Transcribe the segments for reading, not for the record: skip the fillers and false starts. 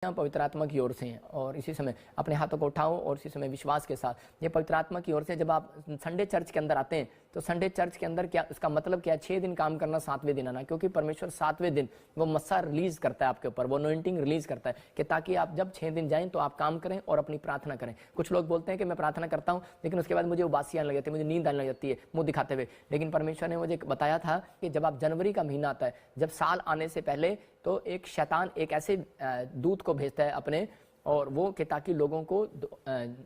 पवित्र आत्मा की ओर से हैं और इसी समय अपने हाथों को उठाओ और इसी समय विश्वास के साथ ये पवित्र आत्मा की ओर से जब आप संडे चर्च के अंदर आते हैं तो संडे चर्च के अंदर क्या इसका मतलब क्या है? 6 दिन काम करना, 7वें दिन आना, क्योंकि परमेश्वर 7वें दिन वो मस्सा रिलीज करता है आपके ऊपर, वो अनॉइंटिंग रिलीज करता है कि ताकि आप जब 6 दिन जाएं तो आप काम करें और अपनी प्रार्थना करें। कुछ लोग बोलते हैं कि मैं प्रार्थना करता हूं लेकिन उसके बाद मुझे उबासी आने लग जाती है, मुझे नींद आने लग जाती है मुंह दिखाते हुए। लेकिन परमेश्वर ने मुझे बताया था कि जब आप जनवरी का महीना आता है, जब साल आने से पहले, तो एक शैतान एक ऐसे दूत को भेजता है अपने, और वो कि ताकि लोगों को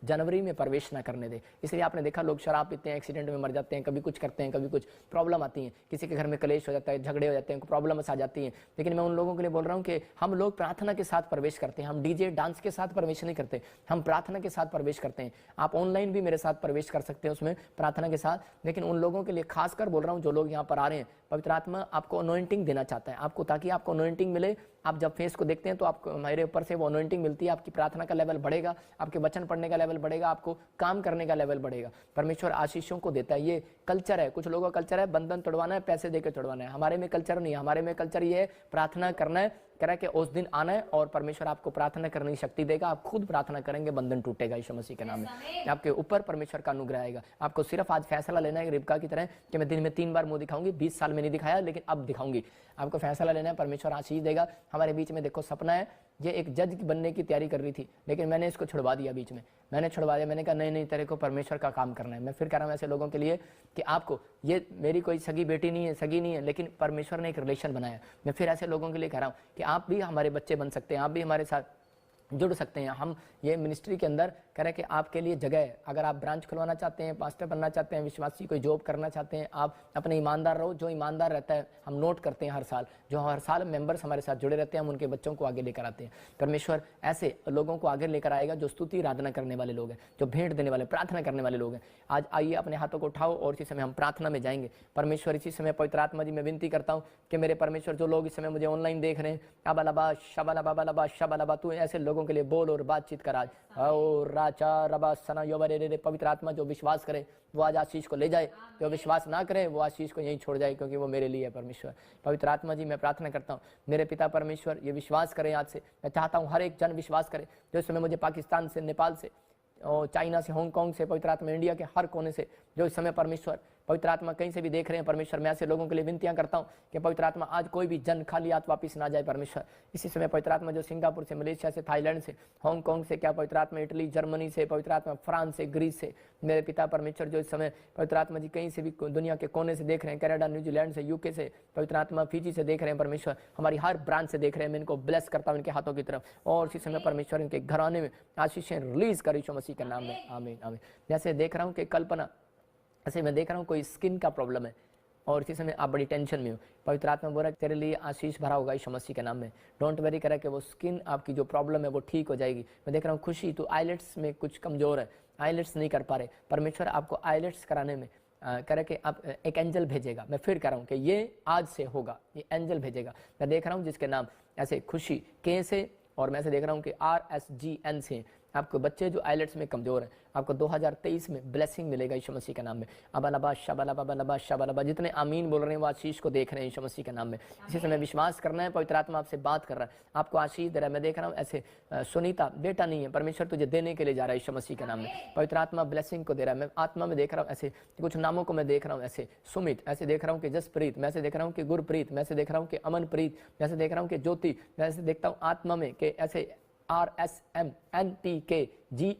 जनवरी में प्रवेश ना करने दे। इसलिए आपने देखा लोग शराब पीते हैं, एक्सीडेंट में मर जाते हैं, कभी कुछ करते हैं, कभी कुछ प्रॉब्लम आती है, किसी के घर में कलेश हो जाता है, झगड़े हो जाते हैं, प्रॉब्लम्स आ जाती हैं। लेकिन मैं उन लोगों के लिए बोल रहा हूँ कि हम लोग प्रार्थना के साथ प्रवेश करते हैं, हम डीजे डांस के साथ प्रवेश नहीं करते, हम प्रार्थना के साथ प्रवेश करते हैं। आप ऑनलाइन भी मेरे साथ प्रवेश कर सकते हैं उसमें प्रार्थना के साथ, लेकिन उन लोगों के लिए खासकर बोल रहा हूँ जो लोग यहाँ पर आ रहे हैं, पवित्र आत्मा आपको अनॉइंटिंग देना चाहता है आपको, ताकि आपको अनॉइंटिंग मिले। आप जब फेस को देखते हैं तो आपको मेरे ऊपर से वो अनॉइंटिंग मिलती है, आपकी प्रार्थना का लेवल बढ़ेगा, आपके वचन पढ़ने का लेवल बढ़ेगा, आपको काम करने का लेवल बढ़ेगा। परमेश्वर आशीषों को देता है। ये कल्चर है, कुछ लोगों का कल्चर है बंधन तोड़वाना है, पैसे देकर तोड़वाना है। हमारे में कल्चर नहीं है, हमारे में कल्चर ये है प्रार्थना करना है, कह कि उस दिन आना है और परमेश्वर आपको प्रार्थना करने की शक्ति देगा। आप खुद प्रार्थना करेंगे, बंधन टूटेगा यीशु मसीह के नाम में। आपके ऊपर परमेश्वर का अनुग्रह आएगा। आपको सिर्फ आज फैसला लेना है रिबका की तरह कि मैं दिन में 3 बार मुंह दिखाऊंगी, 20 साल में नहीं दिखाया लेकिन अब दिखाऊंगी। आपको फैसला लेना है, परमेश्वर आशीष देगा। हमारे बीच में देखो सपना है, ये एक जज बनने की तैयारी कर रही थी लेकिन मैंने इसको छुड़वा दिया, बीच में मैंने छुड़वा दिया। मैंने कहा नहीं नहीं, तेरे को परमेश्वर का काम करना है। मैं फिर कह रहा हूँ ऐसे लोगों के लिए कि आपको, ये मेरी कोई सगी बेटी नहीं है, सगी नहीं है, लेकिन परमेश्वर ने एक रिलेशन बनाया। मैं फिर ऐसे लोगों के लिए कह रहा हूँ कि आप भी हमारे बच्चे बन सकते हैं, आप भी हमारे साथ जुड़ सकते हैं। हम ये मिनिस्ट्री के अंदर कह रहे हैं कि आपके लिए जगह है। अगर आप ब्रांच खुलवाना चाहते हैं, पास्टर बनना चाहते हैं, विश्वासी कोई जॉब करना चाहते हैं, आप अपने ईमानदार रहो। जो ईमानदार रहता है हम नोट करते हैं हर साल, जो हर साल मेंबर्स हमारे साथ जुड़े रहते हैं, हम उनके बच्चों को आगे लेकर आते हैं। परमेश्वर ऐसे लोगों को आगे लेकर आएगा जो स्तुति आराधना करने वाले लोग हैं, जो भेंट देने वाले, प्रार्थना करने वाले लोग हैं। आज आइए अपने हाथों को उठाओ और इसी समय हम प्रार्थना में जाएंगे। परमेश्वर इसी समय पवित्र आत्मा जी मैं विनती करता हूँ कि मेरे परमेश्वर जो लोग इस समय मुझे ऑनलाइन देख रहे हैं, अबालबा शबाला बाबा शबालबा, तू ऐसे लोगों के लिए बोल और बातचीत कर आज। और राचा रबा सना योबरे, पवित्र आत्मा जो विश्वास करे वो आज आशीष को ले जाए, जो विश्वास ना करे वो आशीष को यहीं छोड़ जाए, क्योंकि वो मेरे लिए है। परमेश्वर पवित्र आत्मा जी मैं प्रार्थना करता हूँ मेरे पिता परमेश्वर ये विश्वास करें आज से। मैं चाहता हूँ हर एक जन विश्वास करे जो इस समय मुझे पाकिस्तान से, नेपाल से और चाइना से, हांगकांग से, पवित्र आत्मा इंडिया के हर कोने से जो इस समय परमेश्वर पवित्र आत्मा कहीं से भी देख रहे हैं, परमेश्वर मैं ऐसे लोगों के लिए विनतियां करता हूं कि पवित्र आत्मा आज कोई भी जन खाली हाथ वापस ना जाए। परमेश्वर इसी समय पवित्र आत्मा जो सिंगापुर से, मलेशिया से, थाईलैंड से, हांगकांग से, क्या पवित्र आत्मा इटली, जर्मनी से, पवित्र आत्मा फ्रांस से, ग्रीस से, मेरे पिता परमेश्वर जो इस समय पवित्र आत्मा जी कहीं से भी दुनिया के कोने से देख रहे हैं, कनाडा, न्यूजीलैंड से, यूके से, पवित्र आत्मा फिजी से देख रहे हैं, परमेश्वर हमारी हर ब्रांच से देख रहे हैं, मैं इनको ब्लेस करता हूँ इनके हाथों की तरफ। और इसी समय परमेश्वर इनके घराने में आशीषें रिलीज कर यीशु मसीह के नाम में, आमीन आमीन। जैसे देख रहा हूँ कि कल्पना, ऐसे मैं देख रहा हूँ कोई स्किन का प्रॉब्लम है और इसी समय आप बड़ी टेंशन में हो। पवित्र आत्मा बोल रहा है तेरे लिए आशीष भरा होगा यीशु मसीह के नाम में। डोंट वेरी करा कि वो स्किन आपकी जो प्रॉब्लम है वो ठीक हो जाएगी। मैं देख रहा हूँ खुशी, तो आईलेट्स में कुछ कमजोर है, आईलेट्स नहीं कर पा रहे, परमेश्वर आपको आईलेट्स कराने में कह रहे कि आप एक एंजल भेजेगा। मैं फिर कह रहा हूँ कि ये आज से होगा, ये एंजल भेजेगा। मैं देख रहा हूँ जिसके नाम ऐसे खुशी के से, और मैं ऐसे देख रहा हूँ कि RSGN से आपको बच्चे जो आइलेट्स में कमजोर हैं, आपको 2023 में ब्लेसिंग मिलेगा यीशु मसीह के नाम में। अबालबा शबालबा शबालबा, जितने आमीन बोल रहे हैं वो आशीष को देख रहे हैं यीशु मसीह के नाम में। इसी समय विश्वास करना है, पवित्र आत्मा आपसे बात कर रहा है, आपको आशीष दे रहा है। मैं देख रहा हूँ ऐसे सुनीता बेटा नहीं है, परमेश्वर तुझे देने के लिए जा रहा है यीशु मसीह के नाम में। पवित्र आत्मा ब्लेसिंग को दे रहा है। मैं आत्मा में देख रहा हूँ ऐसे कुछ नामों को मैं देख रहा हूँ, ऐसे सुमित, ऐसे देख रहा हूँ कि जसप्रीत, मैं ऐसे देख रहा हूँ कि गुरप्रीत, मैं ऐसे देख रहा हूँ कि अमनप्रीत, मैं ऐसे देख रहा हूँ कि ज्योति, मैं ऐसे देखता हूँ आत्मा में कि ऐसे RSMNPKG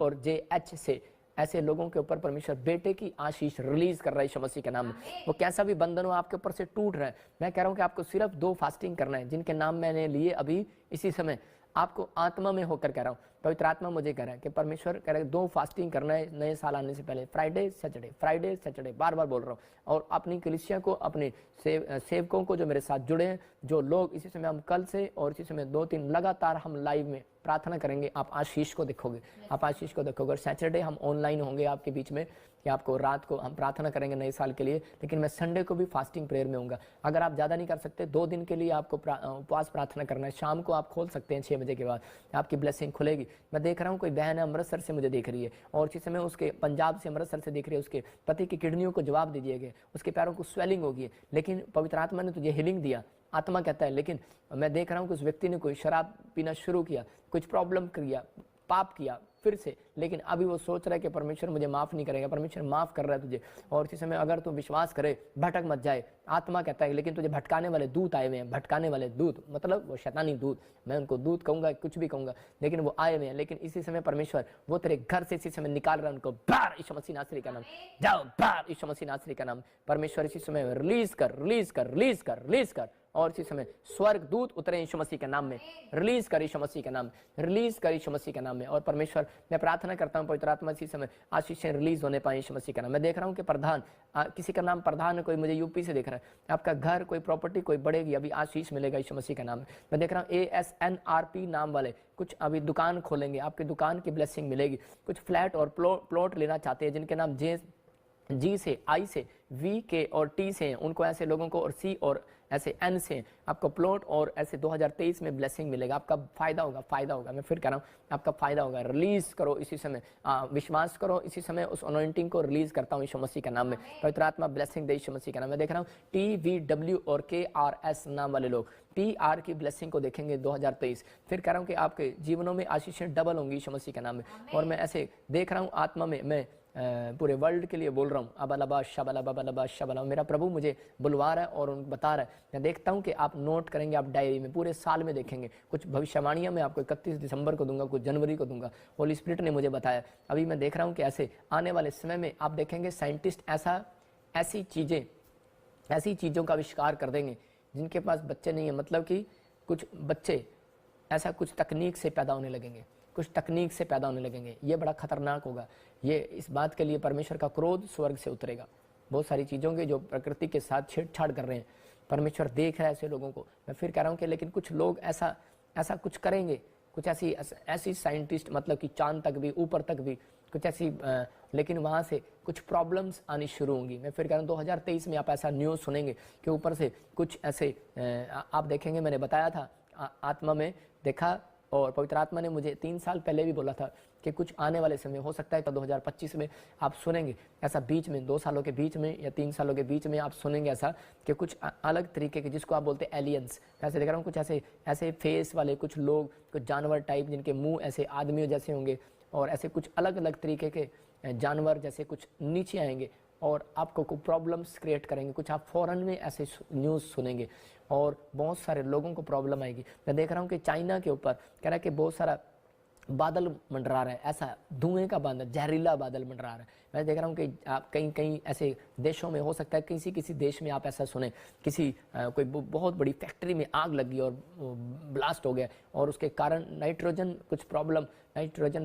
और JH से ऐसे लोगों के ऊपर परमेश्वर बेटे की आशीष रिलीज कर रहा है यीशु मसीह के नाम में। वो कैसा भी बंधन हो आपके ऊपर से टूट रहा है। मैं कह रहा हूं कि आपको सिर्फ 2 फास्टिंग करना है, जिनके नाम मैंने लिए अभी इसी समय। आपको आत्मा में होकर कह रहा हूं, पवित्र आत्मा मुझे कह रहा है कि परमेश्वर कह रहा है 2 फास्टिंग करना है नए साल आने से पहले, फ्राइडे सैटरडे, बार बार बोल रहा हूँ। और अपनी कलीसिया को, अपने सेवकों को जो मेरे साथ जुड़े हैं, जो लोग इसी समय, हम कल से और इसी समय 2-3 लगातार हम लाइव में प्रार्थना करेंगे, आप आशीष को देखोगे, आप आशीष को देखोगे। और सैटरडे हम ऑनलाइन होंगे आपके बीच में, कि आपको रात को हम प्रार्थना करेंगे नए साल के लिए, लेकिन मैं संडे को भी फास्टिंग प्रेयर में होऊंगा। अगर आप ज़्यादा नहीं कर सकते, 2 दिन के लिए आपको उपवास प्रार्थना करना है। शाम को आप खोल सकते हैं 6 बजे के बाद, आपकी ब्लेसिंग खुलेगी। मैं देख रहा हूँ कोई बहन है अमृतसर से मुझे देख रही है, और इसी समय उसके पंजाब से, अमृतसर से देख रही है, उसके पति की किडनियों को जवाब दे दिए गए, उसके पैरों को स्वेलिंग होगी, लेकिन पवित्र आत्मा ने तुझे हीलिंग दिया। आत्मा कहता है। लेकिन मैं देख रहा हूँ कि उस व्यक्ति ने कोई शराब पीना शुरू किया, कुछ प्रॉब्लम किया, पाप किया फिर से, लेकिन अभी वो सोच रहा है कि परमेश्वर मुझे माफ़ नहीं करेगा। परमेश्वर माफ़ कर रहा है तुझे, और इसी समय अगर तू विश्वास करे भटक मत जाए। आत्मा कहता है लेकिन तुझे भटकाने वाले दूत आए हुए हैं। भटकाने वाले दूत मतलब वो शैतानी दूत, मैं उनको दूत कहूँगा, कुछ भी कहूँगा, लेकिन वो आए हुए हैं। लेकिन इसी समय परमेश्वर वो तेरे घर से इसी समय निकाल रहा है उनको, बाहर यीशु मसीह नासरी का नाम, जाओ बाहर यीशु मसीह नासरी का नाम। परमेश्वर इसी समय रिलीज कर, रिलीज कर, रिलीज कर, रिलीज कर। और इसी समय स्वर्ग दूत उतरे यीशु मसीह के नाम में, रिलीज कर यीशु मसीह के नाम, रिलीज कर यीशु मसीह के नाम में। और परमेश्वर मैं प्रार्थना करता हूँ पवित्र आत्मा इसी समय आशीषें रिलीज होने पाए यीशु मसीह के नाम। मैं देख रहा हूँ कि प्रधान, किसी का नाम प्रधान है, कोई मुझे यूपी से देख रहा है, आपका घर कोई प्रॉपर्टी कोई बढ़ेगी, अभी आशीष मिलेगा यीशु मसीह के नाम में। मैं देख रहा हूँ ASNRP नाम वाले कुछ अभी दुकान खोलेंगे, आपकी दुकान की ब्लेसिंग मिलेगी। कुछ फ्लैट और प्लॉट लेना चाहते हैं जिनके नाम G से, I से, V के और T से हैं, उनको ऐसे लोगों को, और C और ऐसे N से आपको प्लॉट और ऐसे 2023 में ब्लेसिंग मिलेगा। आपका फायदा होगा, फायदा होगा। मैं फिर कह रहा हूँ आपका फायदा होगा। रिलीज करो इसी समय, विश्वास करो इसी समय, उस अनॉइंटिंग को रिलीज करता हूँ यीशु मसीह के नाम में। पवित्र आत्मा ब्लेसिंग दे यीशु मसीह के नाम में। देख रहा हूँ TVW और KRS नाम वाले लोग PR की ब्लेसिंग को देखेंगे 2023। फिर कह रहा हूँ कि आपके जीवनों में आशीषें डबल होंगी यीशु मसीह के नाम में। और मैं ऐसे देख रहा हूँ आत्मा में, मैं पूरे वर्ल्ड के लिए बोल रहा हूँ, अबलबा शबला बबलबा शबला। मेरा प्रभु मुझे बुलवा रहा है और उनको बता रहा है। मैं देखता हूँ कि आप नोट करेंगे, आप डायरी में पूरे साल में देखेंगे। कुछ भविष्यवाणियाँ मैं आपको 31 दिसंबर को दूंगा, कुछ जनवरी को दूंगा, होली स्पिरिट ने मुझे बताया। अभी मैं देख रहा हूँ कि ऐसे आने वाले समय में आप देखेंगे साइंटिस्ट ऐसी चीज़ों का आविष्कार कर देंगे जिनके पास बच्चे नहीं है। मतलब कि कुछ बच्चे ऐसा कुछ तकनीक से पैदा होने लगेंगे, कुछ तकनीक से पैदा होने लगेंगे। ये बड़ा खतरनाक होगा। ये इस बात के लिए परमेश्वर का क्रोध स्वर्ग से उतरेगा। बहुत सारी चीज़ों के जो प्रकृति के साथ छेड़छाड़ कर रहे हैं, परमेश्वर देख रहा है ऐसे लोगों को। मैं फिर कह रहा हूँ कि लेकिन कुछ लोग ऐसा कुछ करेंगे, कुछ ऐसी साइंटिस्ट, मतलब कि चांद तक भी, ऊपर तक भी कुछ ऐसी, लेकिन वहाँ से कुछ प्रॉब्लम्स आनी शुरू होंगी। मैं फिर कह रहा हूँ 2023 में आप ऐसा न्यूज़ सुनेंगे कि ऊपर से कुछ ऐसे आप देखेंगे। मैंने बताया था, आत्मा में देखा, और पवित्र आत्मा ने मुझे 3 साल पहले भी बोला था कि कुछ आने वाले समय हो सकता है तो 2025 में आप सुनेंगे ऐसा, बीच में 2 सालों के बीच में या 3 सालों के बीच में आप सुनेंगे ऐसा कि कुछ अलग तरीके के, जिसको आप बोलते हैं एलियंस। ऐसे देख रहा हूँ कुछ ऐसे फेस वाले कुछ लोग, कुछ जानवर टाइप, जिनके मुंह ऐसे आदमियों जैसे होंगे, और ऐसे कुछ अलग अलग तरीके के जानवर जैसे कुछ नीचे आएंगे और आपको कुछ प्रॉब्लम्स क्रिएट करेंगे। कुछ आप फ़ौरन में ऐसे न्यूज़ सुनेंगे और बहुत सारे लोगों को प्रॉब्लम आएगी। मैं देख रहा हूँ कि चाइना के ऊपर कह रहा है कि बहुत सारा बादल मंडरा रहा है, ऐसा धुएं का बादल, जहरीला बादल मंडरा रहा है। मैं देख रहा हूँ कि आप कहीं ऐसे देशों में हो सकता है, किसी देश में आप ऐसा सुने, किसी कोई बहुत बड़ी फैक्ट्री में आग लगी और ब्लास्ट हो गया, और उसके कारण नाइट्रोजन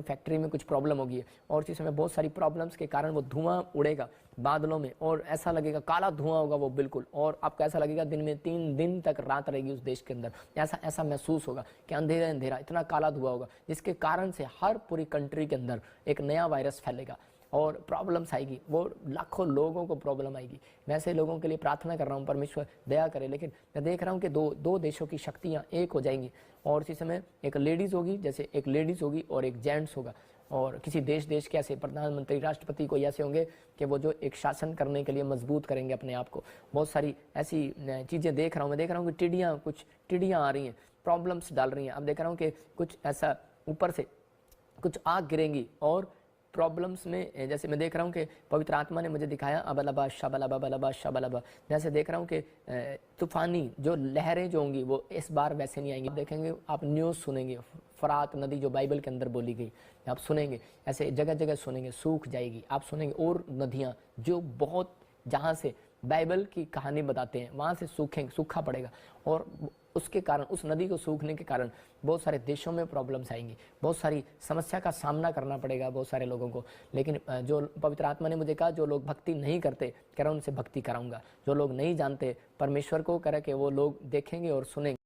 फैक्ट्री में कुछ प्रॉब्लम होगी है, और इसी समय बहुत सारी प्रॉब्लम्स के कारण वो धुआं उड़ेगा बादलों में, और ऐसा लगेगा काला धुआं होगा वो बिल्कुल, और आपको ऐसा लगेगा दिन में 3 दिन तक रात रहेगी उस देश के अंदर। ऐसा महसूस होगा कि अंधेरा इतना काला धुआं होगा, जिसके कारण से हर पूरी कंट्री के अंदर एक नया वायरस फैलेगा और प्रॉब्लम्स आएगी, वो लाखों लोगों को प्रॉब्लम आएगी। मैं ऐसे लोगों के लिए प्रार्थना कर रहा हूँ, परमेश्वर दया करे। लेकिन मैं देख रहा हूँ कि दो देशों की शक्तियाँ एक हो जाएंगी, और इसी समय एक लेडीज़ होगी, जैसे एक लेडीज़ होगी और एक जेंट्स होगा, और किसी देश के ऐसे प्रधानमंत्री, राष्ट्रपति कोई ऐसे होंगे कि वो जो एक शासन करने के लिए मजबूत करेंगे अपने आप को। बहुत सारी ऐसी चीज़ें देख रहा हूँ। मैं देख रहा हूँ कि कुछ टिड्डियाँ आ रही हैं, प्रॉब्लम्स डाल रही हैं। अब देख रहा हूँ कि कुछ ऐसा ऊपर से कुछ आग गिरेंगी और प्रॉब्लम्स में, जैसे मैं देख रहा हूँ कि पवित्र आत्मा ने मुझे दिखाया अबलबा शबलबा, जैसे देख रहा हूँ कि तूफानी जो लहरें जो होंगी वो इस बार वैसे नहीं आएंगी। देखेंगे आप न्यूज़ सुनेंगे, फरात नदी जो बाइबल के अंदर बोली गई आप सुनेंगे, ऐसे जगह जगह सुनेंगे, सूख जाएगी। आप सुनेंगे और नदियाँ जो बहुत, जहाँ से बाइबल की कहानी बताते हैं वहाँ से सूखा पड़ेगा, और उसके कारण, उस नदी को सूखने के कारण बहुत सारे देशों में प्रॉब्लम्स आएंगी, बहुत सारी समस्या का सामना करना पड़ेगा बहुत सारे लोगों को। लेकिन जो पवित्र आत्मा ने मुझे कहा, जो लोग भक्ति नहीं करते, कह रहा हूँ उनसे भक्ति कराऊंगा। जो लोग नहीं जानते परमेश्वर को, कह रहा कि वो लोग देखेंगे और सुनेंगे।